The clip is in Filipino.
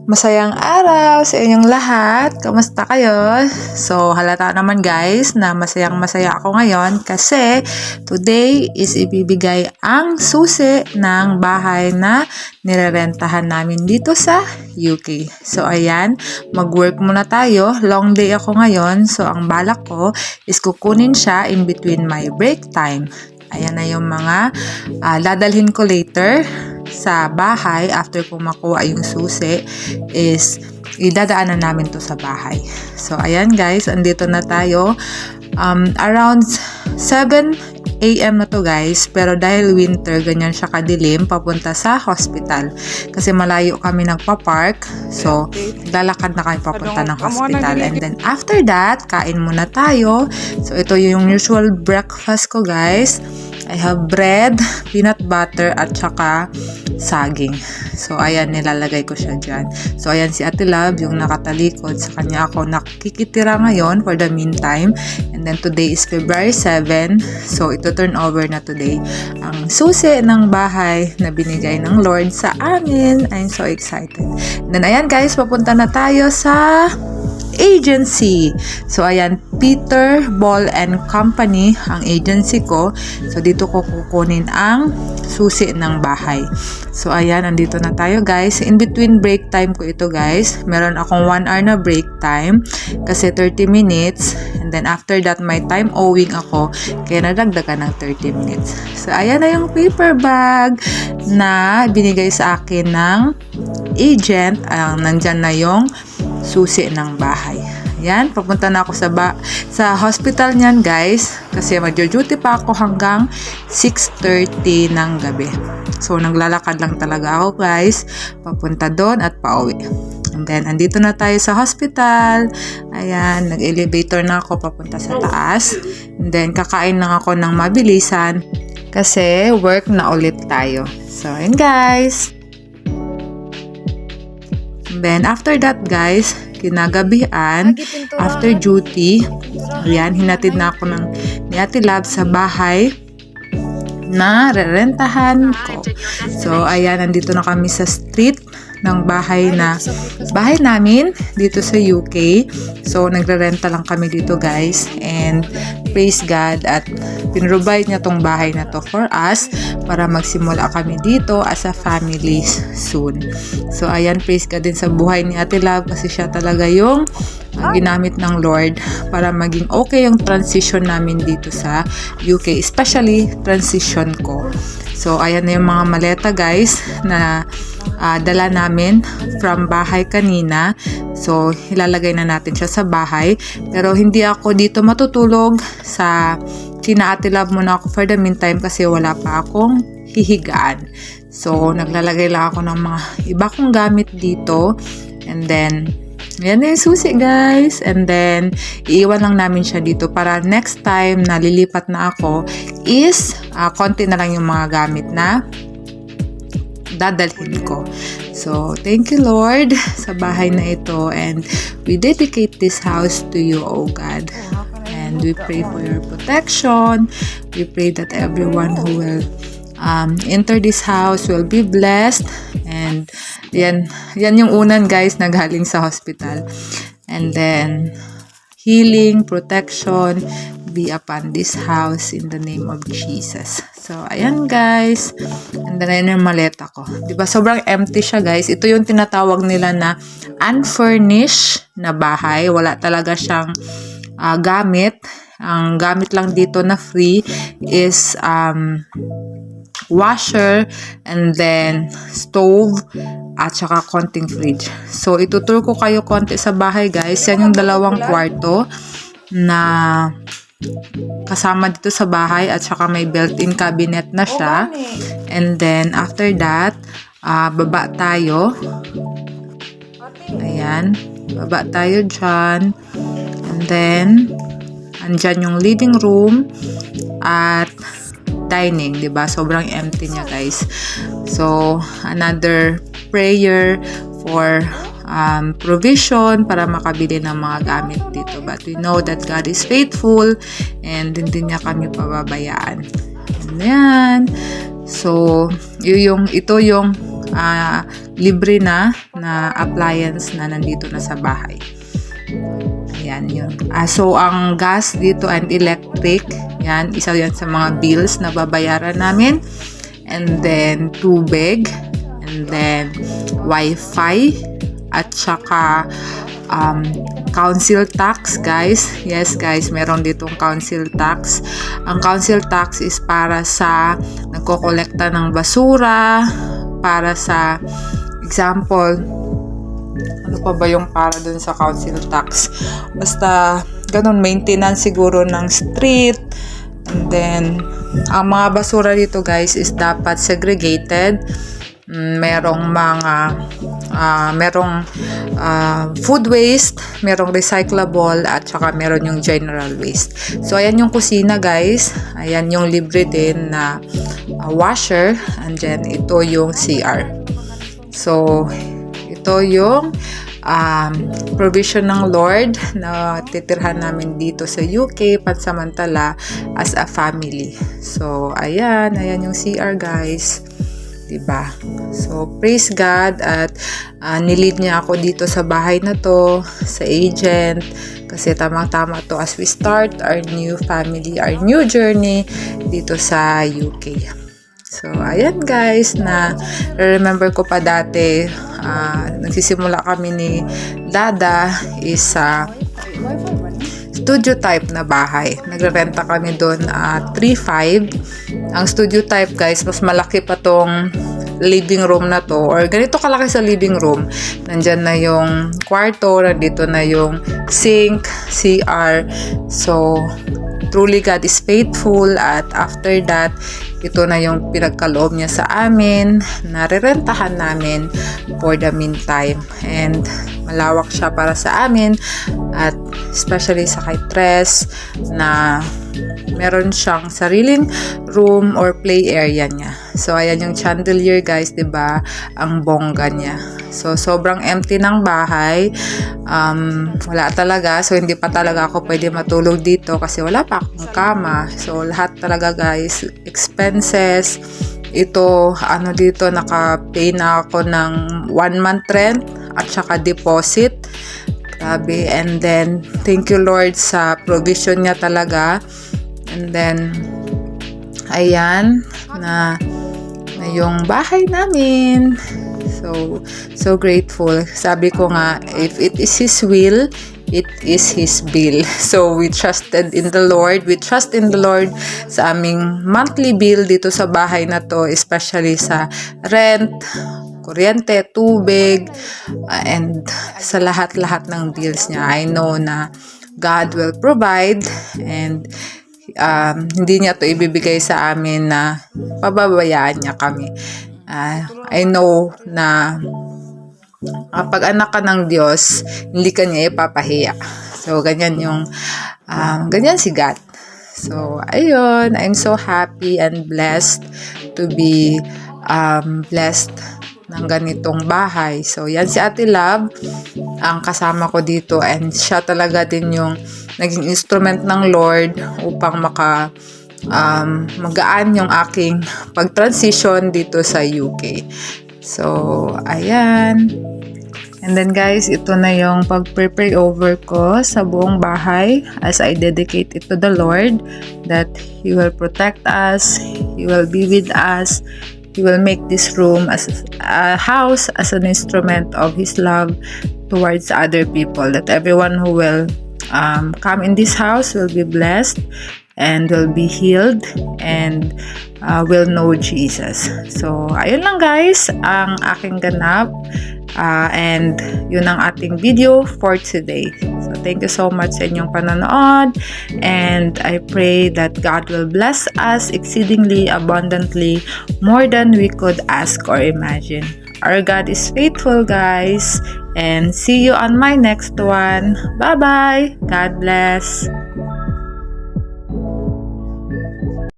Masayang araw sa inyong lahat. Kamusta kayo? So, halata naman guys na masayang-masaya ako ngayon kasi today is ibibigay ang susi ng bahay na nirerentahan namin dito sa UK. So, ayan, mag-work muna tayo. Long day ako ngayon. So, ang balak ko is kukunin siya in between my break time. Ayan na yung mga dadalhin ko later sa bahay after ko makuha yung susi is idadaanan namin to sa bahay. So, ayan guys, andito na tayo. Around 7 AM na to guys, pero dahil winter, ganyan siya kadilim, papunta sa hospital. Kasi malayo kami nagpa-park, so lalakad na kami papunta ng hospital. And then after that, kain muna tayo. So, ito yung usual breakfast ko guys. I have bread, peanut butter, at saka saging. So, ayan, nilalagay ko siya dyan. So, ayan si Ate Love, yung nakatalikod. Sa kanya ako nakikitira ngayon for the meantime. And then, today is February 7. So, ito turn over na today. Ang susi ng bahay na binigay ng Lord sa amin. I'm so excited. And then, ayan guys, papunta na tayo sa agency. So, ayan, Peter Ball and Company ang agency ko. So, dito ko kukunin ang susi ng bahay. So, ayan, andito na tayo guys. In between break time ko ito guys. Meron akong 1 hour na break time kasi 30 minutes. And then after that, may time owing ako. Kaya nadagdagan ng 30 minutes. So, ayan na yung paper bag na binigay sa akin ng agent. Nandyan na yung susi ng bahay. Yan, papunta na ako sa hospital niyan guys kasi magjo-duty pa ako hanggang 6:30 ng gabi. So, naglalakad lang talaga ako guys, papunta doon at pauwi. And then, andito na tayo sa hospital. Ayan, nag-elevator na ako papunta sa taas. And then, kakain lang ako ng mabilisan kasi work na ulit tayo. So, ayan guys. Then, after that, guys, kinagabihan, after duty, ayan, hinatid na ako ni Ate Love sa bahay na rerentahan ko. So, ayan, nandito na kami sa street ng bahay namin dito sa UK. So, nagrerenta lang kami dito, guys. And, praise God at pinrovide niya tong bahay na to for us para magsimula kami dito as a family soon. So, ayan, praise God din sa buhay ni Ate Love kasi siya talaga yung ginamit ng Lord para maging okay yung transition namin dito sa UK, especially transition ko. So, ayan na yung mga maleta guys na dala namin from bahay kanina. So, ilalagay na natin siya sa bahay. Pero, hindi ako dito matutulog sa kina Ate Love muna ako for the meantime kasi wala pa akong hihigaan. So, naglalagay lang ako ng mga iba kong gamit dito. And then, yan na yung susi guys. And then, iiwan lang namin siya dito para next time na lilipat na ako is konti na lang yung mga gamit na dadalhin ko. So, thank you Lord sa bahay na ito and we dedicate this house to you, O God. And we pray for your protection. We pray that everyone who will enter this house will be blessed. And yan yung unan guys na galing sa hospital. And then, healing, protection be upon this house in the name of Jesus. So, ayan guys. And then, ayan yung maleta ko. Diba, sobrang empty siya guys. Ito yung tinatawag nila na unfurnished na bahay. Wala talaga siyang gamit. Ang gamit lang dito na free is washer and then stove at saka konting fridge. So, itutur ko kayo konti sa bahay guys. Yan yung 2 kwarto na kasama dito sa bahay at saka may built-in cabinet na siya. And then, after that, baba tayo. Ayan. Baba tayo dyan. And then, andyan yung living room at dining, diba? Sobrang empty niya, guys. So, another prayer for provision para makabili ng mga gamit dito. But we know that God is faithful and hindi niya kami pababayaan. Ayan. So, ito yung libre na appliance na nandito na sa bahay. Ayan yun. So, ang gas dito and electric, yan, isa yan sa mga bills na babayaran namin. And then, tubig, and then, wifi, at saka, council tax, guys. Yes, guys, meron ditong council tax. Ang council tax is para sa nagkokolekta ng basura, para sa, example, ano pa ba yung para dun sa council tax? Basta, ganun, maintenance siguro ng street. And then, ang mga basura dito, guys, is dapat segregated. Merong mga, merong food waste, merong recyclable, at saka meron yung general waste. So, ayan yung kusina, guys. Ayan yung libre din na washer. And then, ito yung CR. So, ito yung provision ng Lord na titirhan namin dito sa UK pansamantala as a family. So, ayan yung CR, guys. Diba? So, praise God at nilid niya ako dito sa bahay na to, sa agent, kasi tamang-tama to as we start our new family, our new journey dito sa UK. So, ayan guys, na remember ko pa dati, nagsisimula kami ni Dada is sa studio type na bahay. Nagrerenta kami doon 3.5. Ang studio type, guys, mas malaki pa tong living room na to, or ganito kalaki sa living room. Nandyan na yung kwarto, nandito na yung sink, CR. So, truly God is faithful, at after that, ito na yung pinagkaloob niya sa amin, narerentahan namin for the meantime. And malawak siya para sa amin, at especially sa kay Tres, na meron siyang sariling room or play area niya. So, ayan yung chandelier, guys, diba? Ang bongga niya. So, sobrang empty ng bahay. Wala talaga. So, hindi pa talaga ako pwede matulog dito kasi wala pa akong kama. So, lahat talaga, guys, expenses. Ito, dito, naka-pay na ako ng 1 month rent at saka deposit. Grabe. And then, thank you, Lord, sa provision niya talaga. And then, ayan, na yung bahay namin. So grateful. Sabi ko nga, if it is His will, it is His bill. So, we trusted in the Lord. We trust in the Lord sa aming monthly bill dito sa bahay na to, especially sa rent, kuryente, tubig, and sa lahat-lahat ng bills niya. I know na God will provide, and hindi niya to ibibigay sa amin na pababayaan niya kami. I know na pag anak ka ng Diyos, hindi ka niya ipapahiya. So, ganyan ganyan si God. So, ayun, I'm so happy and blessed to be blessed ng ganitong bahay. So, yan si Ate Love, ang kasama ko dito, and siya talaga din yung naging instrument ng Lord upang magaan yung aking pag-transition dito sa UK. So, ayan. And then guys, ito na yung pag-pray over ko sa buong bahay as I dedicate it to the Lord, that He will protect us, He will be with us, He will make this room as a house, as an instrument of His love towards other people, that everyone who will come in this house will be blessed and will be healed and will know Jesus. So, ayun lang guys, ang aking ganap. And yun ang ating video for today. So, thank you so much sa inyong panonood. And I pray that God will bless us exceedingly abundantly, more than we could ask or imagine. Our God is faithful, guys. And see you on my next one. Bye-bye. God bless.